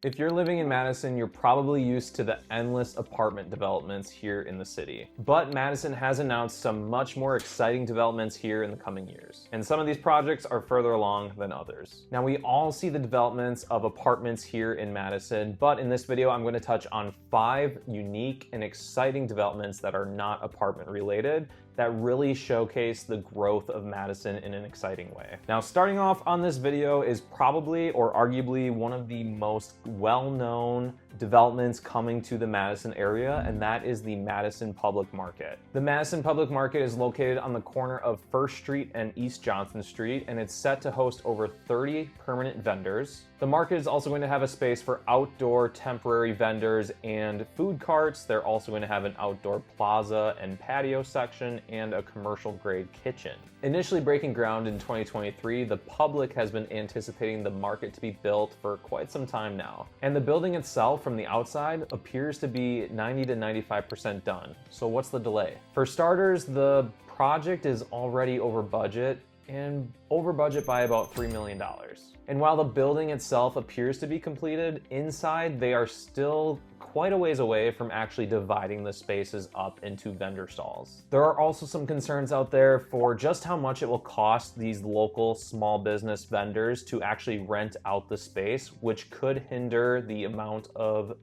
If you're living in Madison, you're probably used to the endless apartment developments here in the city. But Madison has announced some much more exciting developments here in the coming years. And some of these projects are further along than others. Now, we all see the developments of apartments here in Madison, but in this video, I'm going to touch on 5 unique and exciting developments that are not apartment related that really showcase the growth of Madison in an exciting way. Now, starting off on this video is probably or arguably one of the most well-known developments coming to the Madison area, and that is the Madison Public Market. The Madison Public Market is located on the corner of First Street and East Johnson Street, and it's set to host over 30 permanent vendors. The market is also going to have a space for outdoor temporary vendors and food carts. They're also going to have an outdoor plaza and patio section and a commercial grade kitchen. Initially breaking ground in 2023, the public has been anticipating the market to be built for quite some time now. And the building itself from the outside appears to be 90 to 95% done. So what's the delay? For starters, the project is already over budget, and over budget by about $3 million. And while the building itself appears to be completed, inside they are still quite a ways away from actually dividing the spaces up into vendor stalls. There are also some concerns out there for just how much it will cost these local small business vendors to actually rent out the space, which could hinder the amount of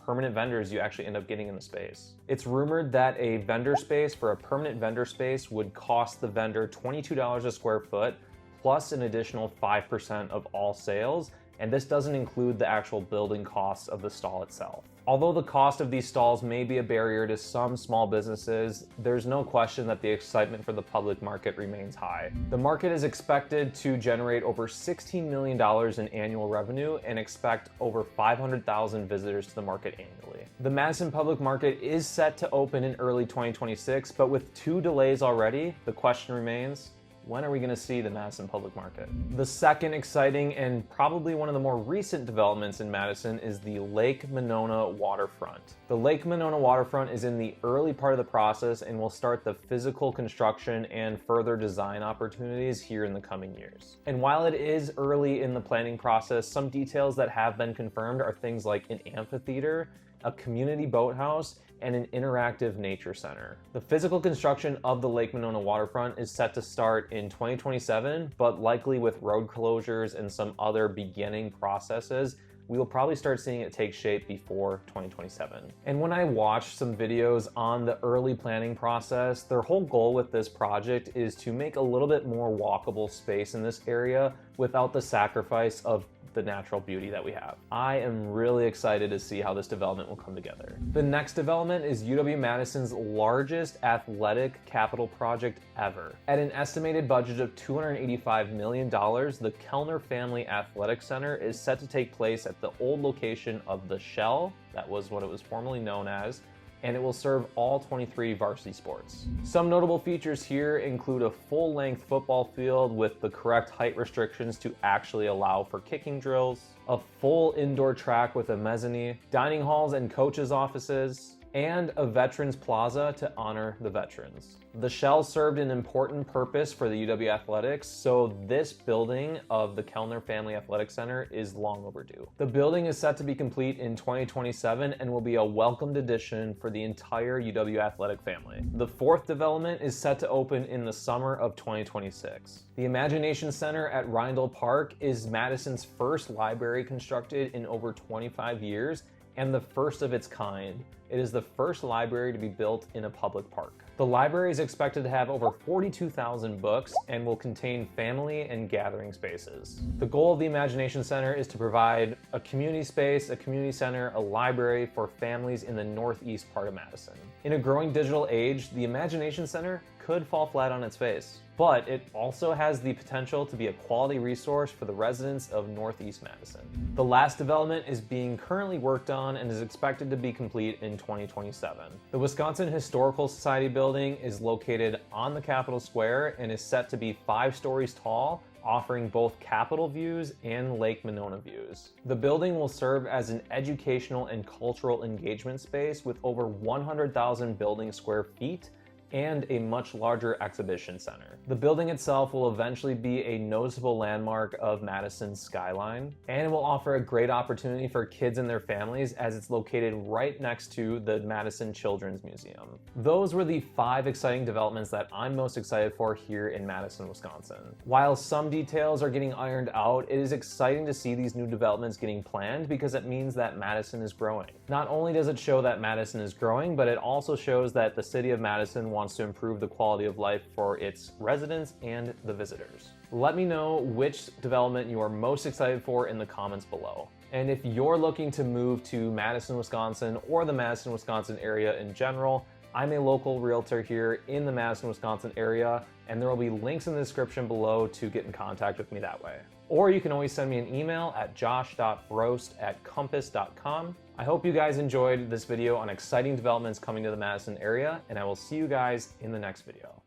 permanent vendors you actually end up getting in the space. It's rumored that a vendor space for a permanent vendor space would cost the vendor $22 a square foot plus an additional 5% of all sales, and this doesn't include the actual building costs of the stall itself. Although the cost of these stalls may be a barrier to some small businesses, there's no question that the excitement for the public market remains high. The market is expected to generate over $16 million in annual revenue and expect over 500,000 visitors to the market annually. The Madison Public Market is set to open in early 2026, but with 2 delays already, the question remains, when are we going to see the Madison Public Market? The second exciting and probably one of the more recent developments in Madison is the Lake Monona Waterfront. The Lake Monona Waterfront is in the early part of the process and will start the physical construction and further design opportunities here in the coming years. And while it is early in the planning process, some details that have been confirmed are things like an amphitheater, a community boathouse, and an interactive nature center. The physical construction of the Lake Monona Waterfront is set to start in 2027, but likely with road closures and some other beginning processes, we will probably start seeing it take shape before 2027. And when I watched some videos on the early planning process, their whole goal with this project is to make a little bit more walkable space in this area without the sacrifice of the natural beauty that we have. I am really excited to see how this development will come together. The next development is UW-Madison's largest athletic capital project ever. At an estimated budget of $285 million, the Kellner Family Athletic Center is set to take place at the old location of the Shell, that was what it was formerly known as, and it will serve all 23 varsity sports. Some notable features here include a full-length football field with the correct height restrictions to actually allow for kicking drills, a full indoor track with a mezzanine, dining halls and coaches' offices, and a veterans plaza to honor the veterans. The Shell served an important purpose for the UW Athletics, so this building of the Kellner Family Athletic Center is long overdue. The building is set to be complete in 2027 and will be a welcomed addition for the entire UW Athletic family. The fourth development is set to open in the summer of 2026. The Imagination Center at Reindahl Park is Madison's first library constructed in over 25 years and the first of its kind. It is the first library to be built in a public park. The library is expected to have over 42,000 books and will contain family and gathering spaces. The goal of the Imagination Center is to provide a community space, a community center, a library for families in the northeast part of Madison. In a growing digital age, the Imagination Center could fall flat on its face, but it also has the potential to be a quality resource for the residents of Northeast Madison. The last development is being currently worked on and is expected to be complete in 2027. The Wisconsin Historical Society building is located on the Capitol Square and is set to be 5 stories tall, offering both Capitol views and Lake Monona views. The building will serve as an educational and cultural engagement space with over 100,000 building square feet and a much larger exhibition center. The building itself will eventually be a noticeable landmark of Madison's skyline, and it will offer a great opportunity for kids and their families as it's located right next to the Madison Children's Museum. Those were the 5 exciting developments that I'm most excited for here in Madison, Wisconsin. While some details are getting ironed out, it is exciting to see these new developments getting planned because it means that Madison is growing. Not only does it show that Madison is growing, but it also shows that the city of Madison wants to improve the quality of life for its residents and the visitors. Let me know which development you are most excited for in the comments below. And if you're looking to move to Madison, Wisconsin, or the Madison, Wisconsin area in general, I'm a local realtor here in the Madison, Wisconsin area, and there will be links in the description below to get in contact with me that way. Or you can always send me an email at josh.brost@compass.com. I hope you guys enjoyed this video on exciting developments coming to the Madison area, and I will see you guys in the next video.